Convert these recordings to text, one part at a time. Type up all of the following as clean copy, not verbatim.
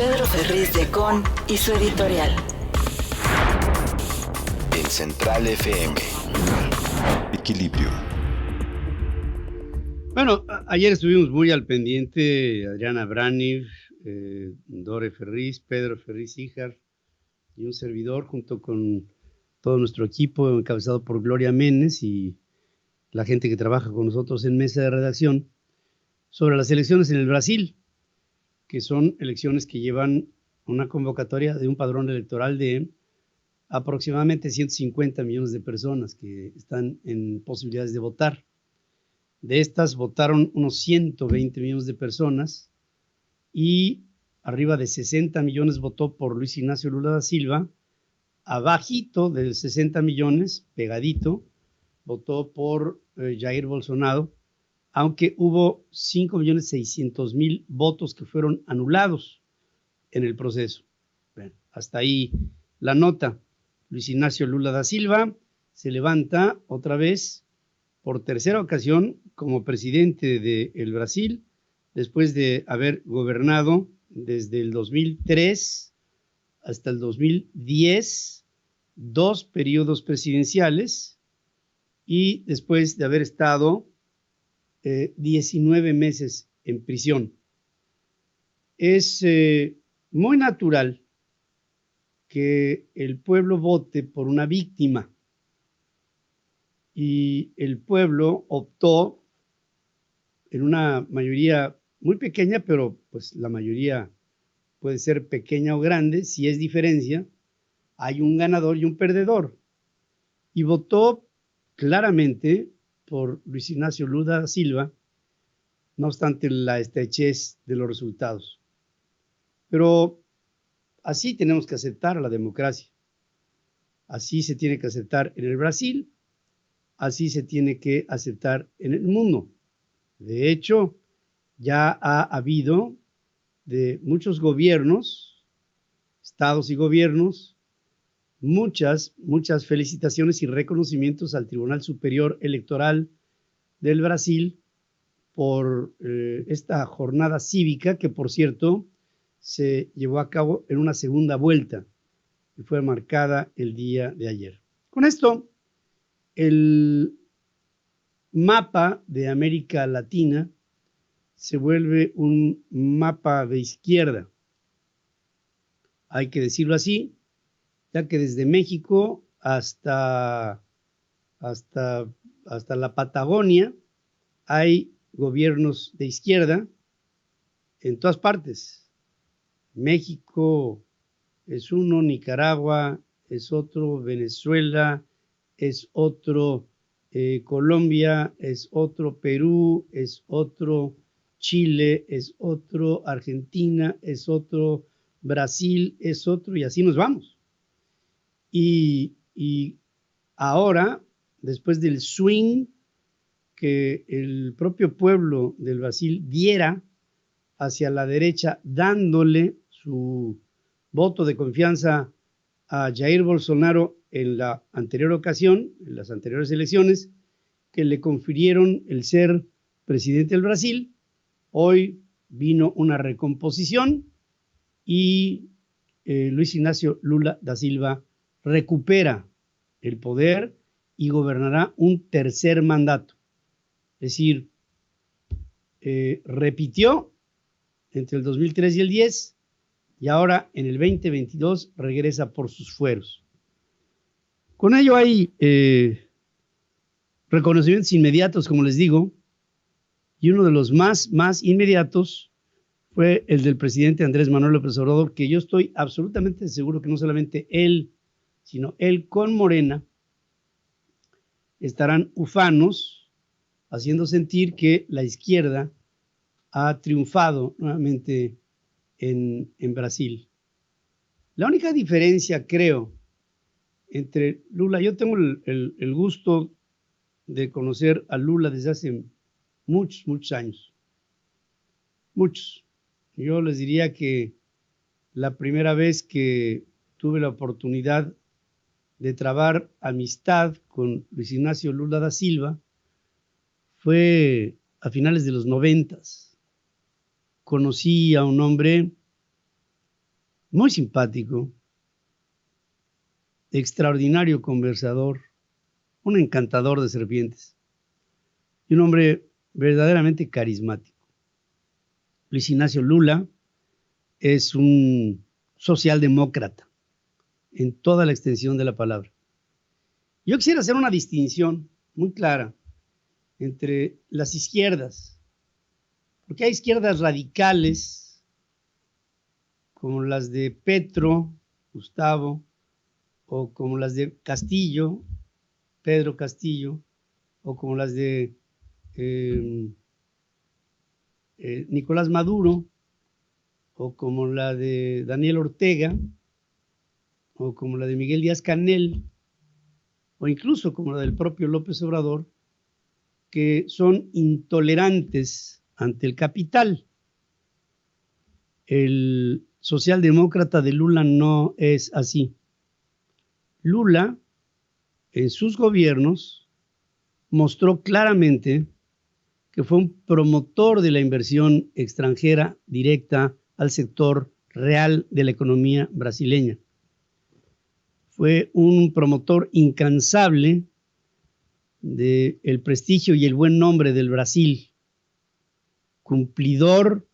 Pedro Ferriz de Con y su editorial. En Central FM. Equilibrio. Bueno, ayer estuvimos muy al pendiente, Adriana Braniff, Dore Ferriz, Pedro Ferriz Híjar y un servidor junto con todo nuestro equipo encabezado por Gloria Méndez y la gente que trabaja con nosotros en mesa de redacción sobre las elecciones en el Brasil, que son elecciones que llevan una convocatoria de un padrón electoral de aproximadamente 150 millones de personas que están en posibilidades de votar. De estas votaron unos 120 millones de personas y arriba de 60 millones votó por Luis Ignacio Lula da Silva. Abajito de 60 millones, pegadito, votó por Jair Bolsonaro, aunque hubo 5.600.000 votos que fueron anulados en el proceso. Bueno, hasta ahí la nota. Luis Ignacio Lula da Silva se levanta otra vez por tercera ocasión como presidente del Brasil, después de haber gobernado desde el 2003 hasta el 2010, 2 periodos presidenciales, y después de haber estado 19 meses en prisión. Es muy natural que el pueblo vote por una víctima y el pueblo optó en una mayoría muy pequeña, pero pues la mayoría puede ser pequeña o grande, si es diferencia, hay un ganador y un perdedor, y votó claramente por Luis Ignacio Lula da Silva, no obstante la estrechez de los resultados. Pero así tenemos que aceptar a la democracia. Así se tiene que aceptar en el Brasil, así se tiene que aceptar en el mundo. De hecho, ya ha habido de muchos gobiernos, estados y gobiernos, muchas felicitaciones y reconocimientos al Tribunal Superior Electoral del Brasil por esta jornada cívica que, por cierto, se llevó a cabo en una segunda vuelta y fue marcada el día de ayer. Con esto, el mapa de América Latina se vuelve un mapa de izquierda. Hay que decirlo así, ya que desde México hasta la Patagonia hay gobiernos de izquierda en todas partes. México es uno, Nicaragua es otro, Venezuela es otro, Colombia es otro, Perú es otro, Chile es otro, Argentina es otro, Brasil es otro, y así nos vamos. Y ahora, después del swing que el propio pueblo del Brasil diera hacia la derecha, dándole su voto de confianza a Jair Bolsonaro en la anterior ocasión, en las anteriores elecciones, que le confirieron el ser presidente del Brasil, hoy vino una recomposición y Luis Ignacio Lula da Silva recupera el poder y gobernará un tercer mandato. Es decir, repitió entre el 2003 y el 10 y ahora en el 2022 regresa por sus fueros. Con ello hay reconocimientos inmediatos, como les digo, y uno de los más inmediatos fue el del presidente Andrés Manuel López Obrador, que yo estoy absolutamente seguro que no solamente él, sino él con Morena, estarán ufanos, haciendo sentir que la izquierda ha triunfado nuevamente en Brasil. La única diferencia, creo, entre Lula, yo tengo el gusto de conocer a Lula desde hace muchos años, muchos. Yo les diría que la primera vez que tuve la oportunidad de trabar amistad con Luis Ignacio Lula da Silva fue a finales de los 90. Conocí a un hombre muy simpático, extraordinario conversador, un encantador de serpientes y un hombre verdaderamente carismático. Luis Ignacio Lula es un socialdemócrata en toda la extensión de la palabra. Yo quisiera hacer una distinción muy clara entre las izquierdas, porque hay izquierdas radicales, como las de Petro, Gustavo, o como las de Castillo, Pedro Castillo, o como las de Nicolás Maduro, o como la de Daniel Ortega, o como la de Miguel Díaz-Canel, o incluso como la del propio López Obrador, que son intolerantes ante el capital. El socialdemócrata de Lula no es así. Lula, en sus gobiernos, mostró claramente que fue un promotor de la inversión extranjera directa al sector real de la economía brasileña. Fue un promotor incansable del prestigio y el buen nombre del Brasil, cumplidor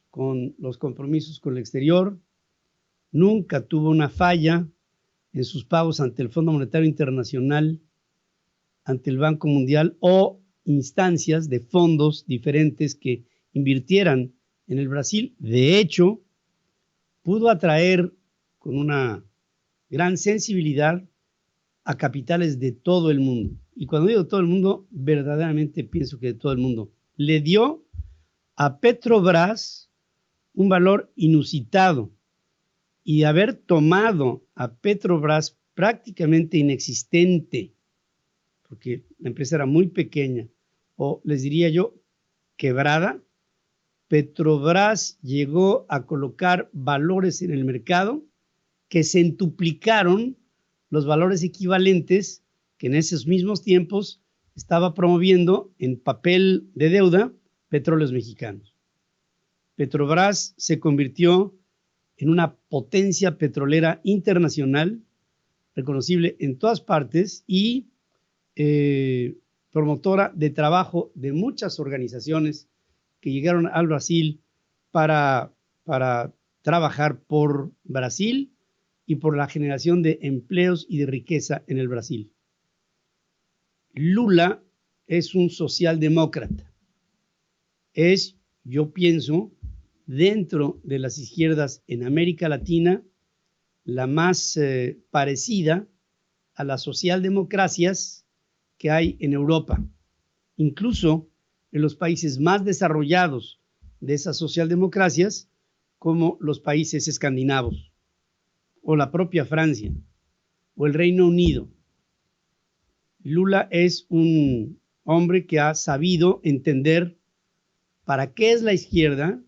con los compromisos con el exterior, nunca tuvo una falla en sus pagos ante el Fondo Monetario Internacional, ante el Banco Mundial o instancias de fondos diferentes que invirtieran en el Brasil. De hecho, pudo atraer con una gran sensibilidad a capitales de todo el mundo. Y cuando digo todo el mundo, verdaderamente pienso que de todo el mundo. Le dio a Petrobras un valor inusitado, y haber tomado a Petrobras prácticamente inexistente, porque la empresa era muy pequeña, o les diría yo, quebrada, Petrobras llegó a colocar valores en el mercado que centuplicaron los valores equivalentes que en esos mismos tiempos estaba promoviendo en papel de deuda Petróleos Mexicanos. Petrobras se convirtió en una potencia petrolera internacional, reconocible en todas partes y promotora de trabajo de muchas organizaciones que llegaron al Brasil para trabajar por Brasil y por la generación de empleos y de riqueza en el Brasil. Lula es un socialdemócrata. Es, yo pienso, dentro de las izquierdas en América Latina, la más parecida a las socialdemocracias que hay en Europa. Incluso en los países más desarrollados de esas socialdemocracias, como los países escandinavos, o la propia Francia, o el Reino Unido. Lula es un hombre que ha sabido entender para qué es la izquierda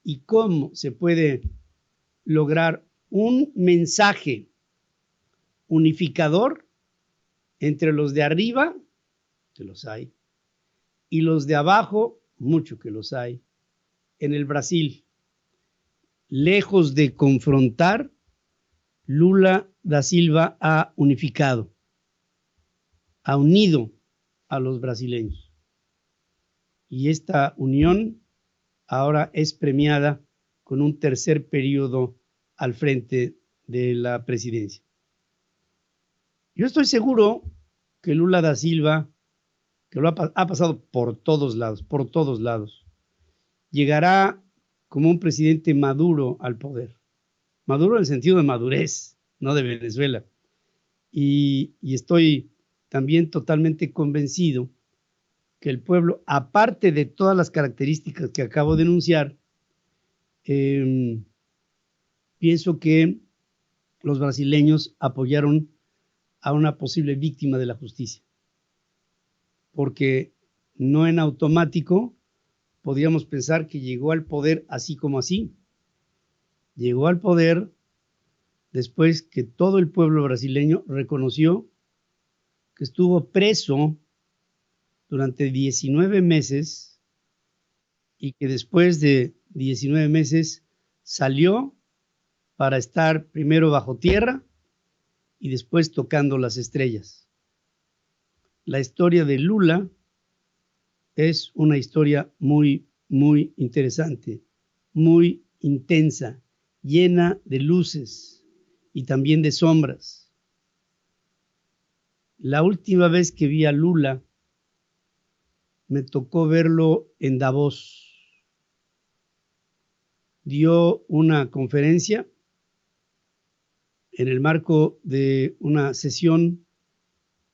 y cómo se puede lograr un mensaje unificador entre los de arriba, que los hay, y los de abajo, mucho que los hay, en el Brasil. Lejos de confrontar, Lula da Silva ha unificado, ha unido a los brasileños. Y esta unión ahora es premiada con un tercer periodo al frente de la presidencia. Yo estoy seguro que Lula da Silva, que ha pasado por todos lados, llegará como un presidente maduro al poder. Maduro en el sentido de madurez, no de Venezuela. Y estoy también totalmente convencido que el pueblo, aparte de todas las características que acabo de enunciar, pienso que los brasileños apoyaron a una posible víctima de la justicia, porque no en automático podríamos pensar que llegó al poder así como así. Llegó al poder después que todo el pueblo brasileño reconoció que estuvo preso durante 19 meses y que después de 19 meses salió para estar primero bajo tierra y después tocando las estrellas. La historia de Lula es una historia muy, muy interesante, muy intensa, llena de luces y también de sombras. La última vez que vi a Lula, me tocó verlo en Davos. Dio una conferencia en el marco de una sesión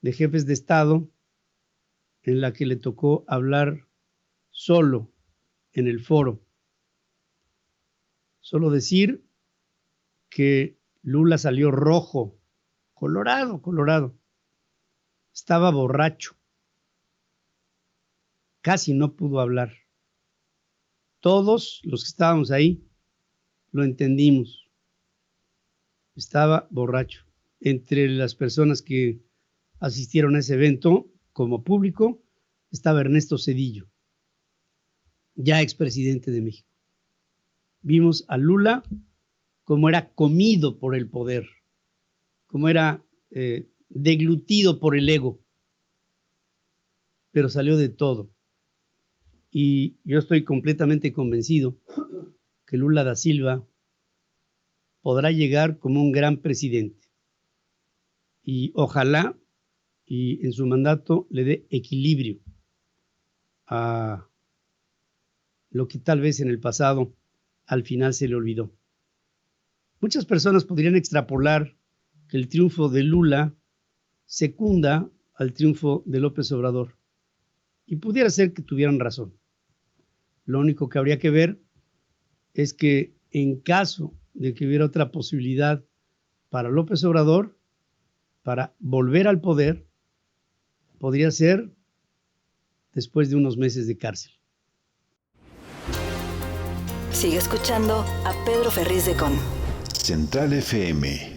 de jefes de Estado en la que le tocó hablar solo en el foro. Solo decir que Lula salió rojo, colorado. Estaba borracho. Casi no pudo hablar. Todos los que estábamos ahí lo entendimos. Estaba borracho. Entre las personas que asistieron a ese evento como público estaba Ernesto Zedillo, ya expresidente de México. Vimos a Lula como era comido por el poder, como era deglutido por el ego, pero salió de todo. Y yo estoy completamente convencido que Lula da Silva podrá llegar como un gran presidente. Y ojalá y en su mandato le dé equilibrio a lo que tal vez en el pasado al final se le olvidó. Muchas personas podrían extrapolar que el triunfo de Lula secunda al triunfo de López Obrador. Y pudiera ser que tuvieran razón. Lo único que habría que ver es que en caso de que hubiera otra posibilidad para López Obrador, para volver al poder, podría ser después de unos meses de cárcel. Sigue escuchando a Pedro Ferriz de Con. Central FM.